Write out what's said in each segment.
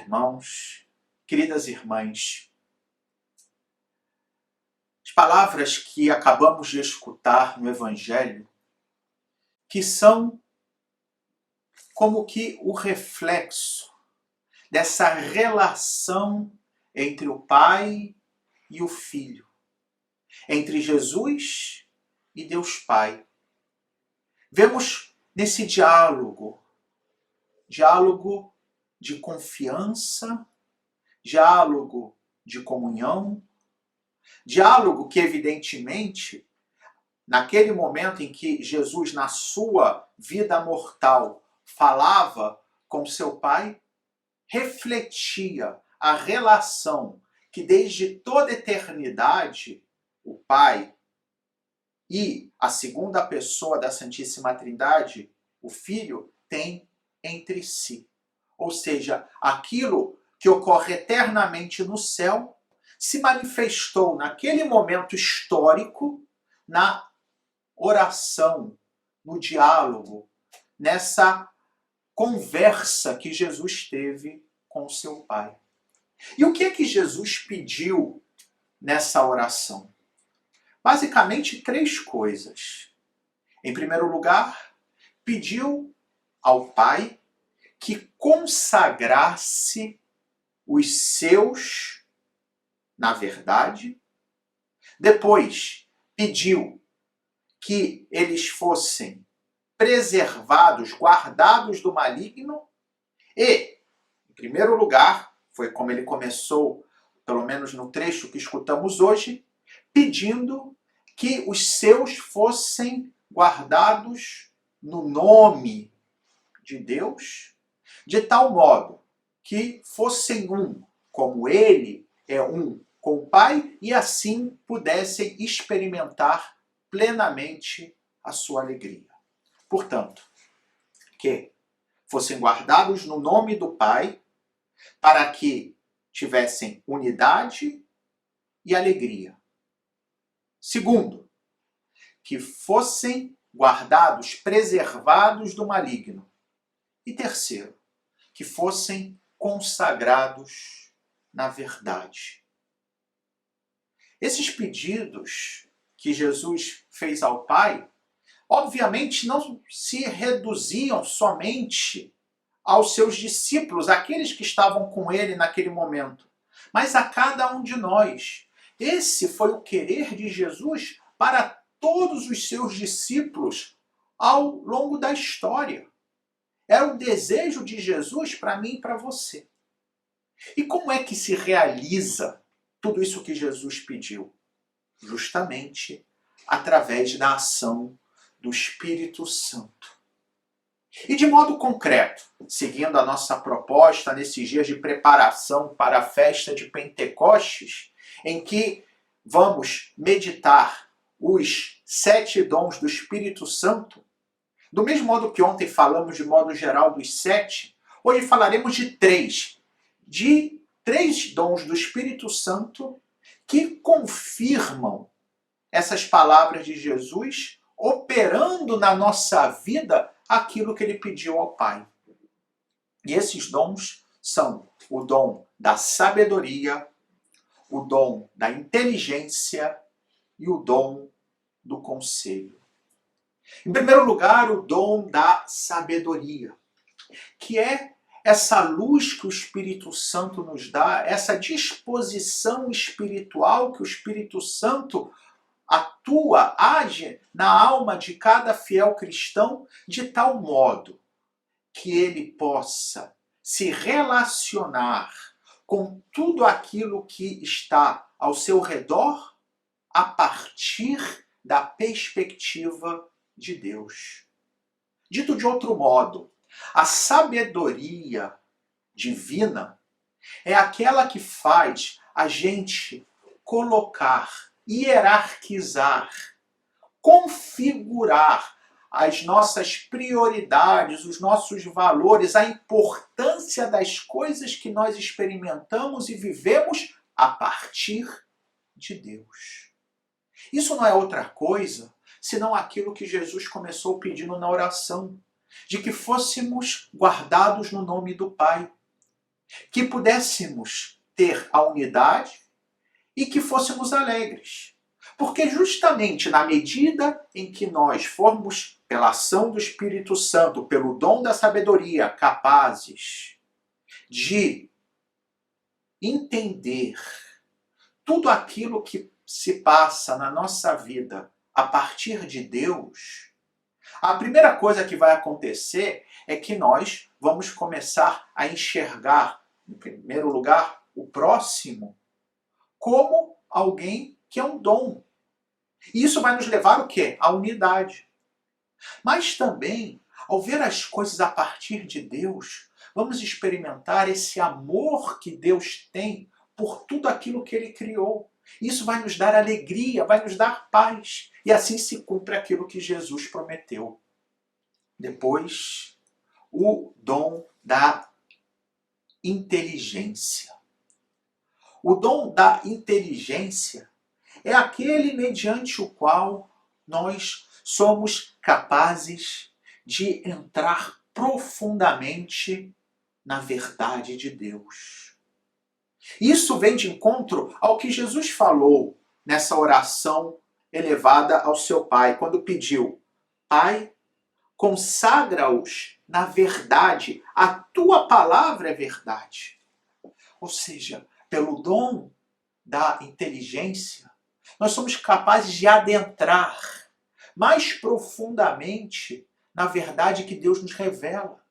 irmãos, queridas irmãs, as palavras que acabamos de escutar no Evangelho, que são como que o reflexo dessa relação entre o Pai e o Filho, entre Jesus e Deus Pai. Vemos nesse diálogo de confiança, diálogo de comunhão, diálogo que evidentemente, naquele momento em que Jesus, na sua vida mortal, falava com seu Pai, refletia a relação que desde toda a eternidade o Pai e a segunda pessoa da Santíssima Trindade, o Filho, tem entre si. Ou seja, aquilo que ocorre eternamente no céu se manifestou naquele momento histórico, na oração, no diálogo, nessa conversa que Jesus teve com o seu Pai. E o que é que Jesus pediu nessa oração? Basicamente, três coisas. Em primeiro lugar, pediu ao Pai que consagrasse os seus na verdade. Depois, pediu que eles fossem preservados, guardados do maligno. E, em primeiro lugar, foi como ele começou, pelo menos no trecho que escutamos hoje, pedindo que os seus fossem guardados no nome de Deus, de tal modo que fossem um, como ele é um com o Pai, e assim pudessem experimentar plenamente a sua alegria. Portanto, que fossem guardados no nome do Pai, para que tivessem unidade e alegria. Segundo, que fossem guardados, preservados do maligno. E terceiro, que fossem consagrados na verdade. Esses pedidos que Jesus fez ao Pai, obviamente não se reduziam somente aos seus discípulos, aqueles que estavam com ele naquele momento, mas a cada um de nós. Esse foi o querer de Jesus para todos os seus discípulos ao longo da história. Era o desejo de Jesus para mim e para você. E como é que se realiza tudo isso que Jesus pediu? Justamente através da ação do Espírito Santo. E de modo concreto, seguindo a nossa proposta nesses dias de preparação para a festa de Pentecostes, em que vamos meditar os 7 dons do Espírito Santo, do mesmo modo que ontem falamos de modo geral dos 7, hoje falaremos de 3 dons do Espírito Santo que confirmam essas palavras de Jesus, operando na nossa vida aquilo que ele pediu ao Pai. E esses dons são o dom da sabedoria, o dom da inteligência e o dom do conselho. Em primeiro lugar, o dom da sabedoria, que é essa luz que o Espírito Santo nos dá, essa disposição espiritual que o Espírito Santo atua, age na alma de cada fiel cristão, de tal modo que ele possa se relacionar com tudo aquilo que está ao seu redor a partir da perspectiva de Deus. Dito de outro modo, a sabedoria divina é aquela que faz a gente colocar, hierarquizar, configurar as nossas prioridades, os nossos valores, a importância das coisas que nós experimentamos e vivemos a partir de Deus. Isso não é outra coisa senão aquilo que Jesus começou pedindo na oração, de que fôssemos guardados no nome do Pai. que pudéssemos ter a unidade e que fôssemos alegres. Porque justamente na medida em que nós formos, pela ação do Espírito Santo, pelo dom da sabedoria, capazes de entender tudo aquilo que se passa na nossa vida a partir de Deus, a primeira coisa que vai acontecer é que nós vamos começar a enxergar, em primeiro lugar, o próximo como alguém que é um dom. E isso vai nos levar o quê? À unidade. Mas também, ao ver as coisas a partir de Deus, vamos experimentar esse amor que Deus tem por tudo aquilo que Ele criou. Isso vai nos dar alegria, vai nos dar paz. E assim se cumpre aquilo que Jesus prometeu. Depois, o dom da inteligência. O dom da inteligência é aquele mediante o qual nós somos capazes de entrar profundamente na verdade de Deus. Isso vem de encontro ao que Jesus falou nessa oração elevada ao seu Pai, quando pediu: Pai, consagra-os na verdade, a tua palavra é verdade. Ou seja, pelo dom da inteligência, nós somos capazes de adentrar mais profundamente na verdade que Deus nos revela.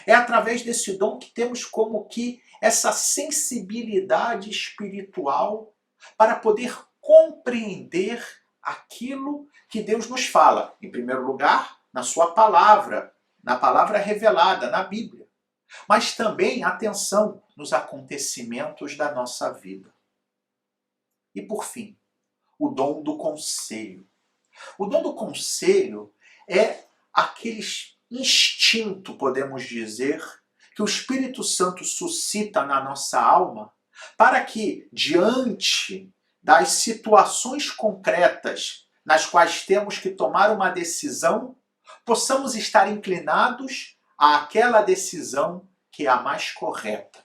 É através desse dom que temos como que essa sensibilidade espiritual para poder compreender aquilo que Deus nos fala. Em primeiro lugar, na sua palavra, na palavra revelada, na Bíblia. Mas também, atenção, nos acontecimentos da nossa vida. E por fim, o dom do conselho. O dom do conselho é aquele instinto, podemos dizer, que o Espírito Santo suscita na nossa alma para que, diante das situações concretas nas quais temos que tomar uma decisão, possamos estar inclinados àquela decisão que é a mais correta.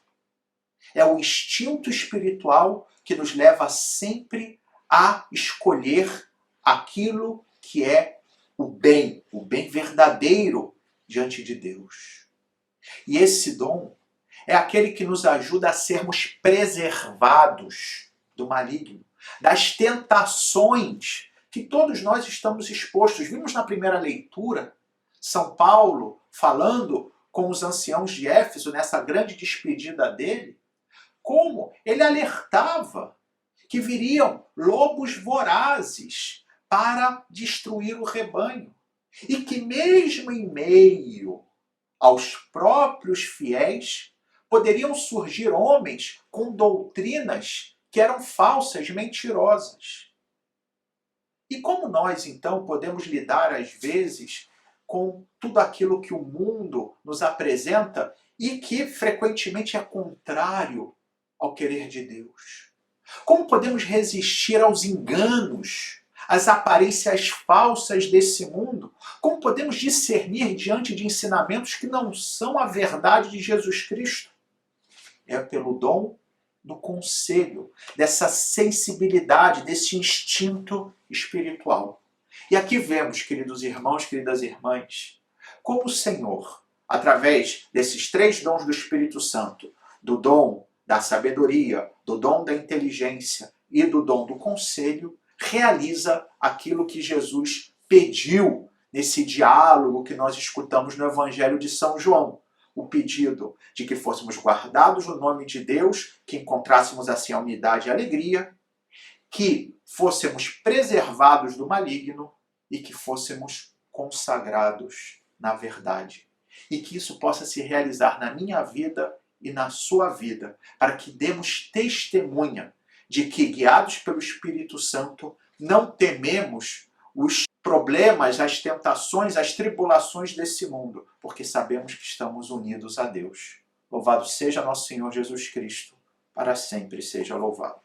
É o instinto espiritual que nos leva sempre a escolher aquilo que é o bem verdadeiro diante de Deus. E esse dom é aquele que nos ajuda a sermos preservados do maligno, das tentações que todos nós estamos expostos. Vimos na primeira leitura São Paulo falando com os anciãos de Éfeso, nessa grande despedida dele, como ele alertava que viriam lobos vorazes para destruir o rebanho. E que mesmo em meio aos próprios fiéis, poderiam surgir homens com doutrinas que eram falsas, mentirosas. E como nós, então, podemos lidar, às vezes, com tudo aquilo que o mundo nos apresenta e que frequentemente é contrário ao querer de Deus? Como podemos resistir aos enganos, às aparências falsas desse mundo? Como podemos discernir diante de ensinamentos que não são a verdade de Jesus Cristo? É pelo dom do conselho, dessa sensibilidade, desse instinto espiritual. E aqui vemos, queridos irmãos, queridas irmãs, como o Senhor, através desses três dons do Espírito Santo, do dom da sabedoria, do dom da inteligência e do dom do conselho, realiza aquilo que Jesus pediu nesse diálogo que nós escutamos no Evangelho de São João. O pedido de que fôssemos guardados no nome de Deus, que encontrássemos assim a unidade e a alegria, que fôssemos preservados do maligno e que fôssemos consagrados na verdade. E que isso possa se realizar na minha vida e na sua vida, para que demos testemunha de que, guiados pelo Espírito Santo, não tememos os problemas, as tentações, as tribulações desse mundo, porque sabemos que estamos unidos a Deus. Louvado seja nosso Senhor Jesus Cristo, para sempre seja louvado.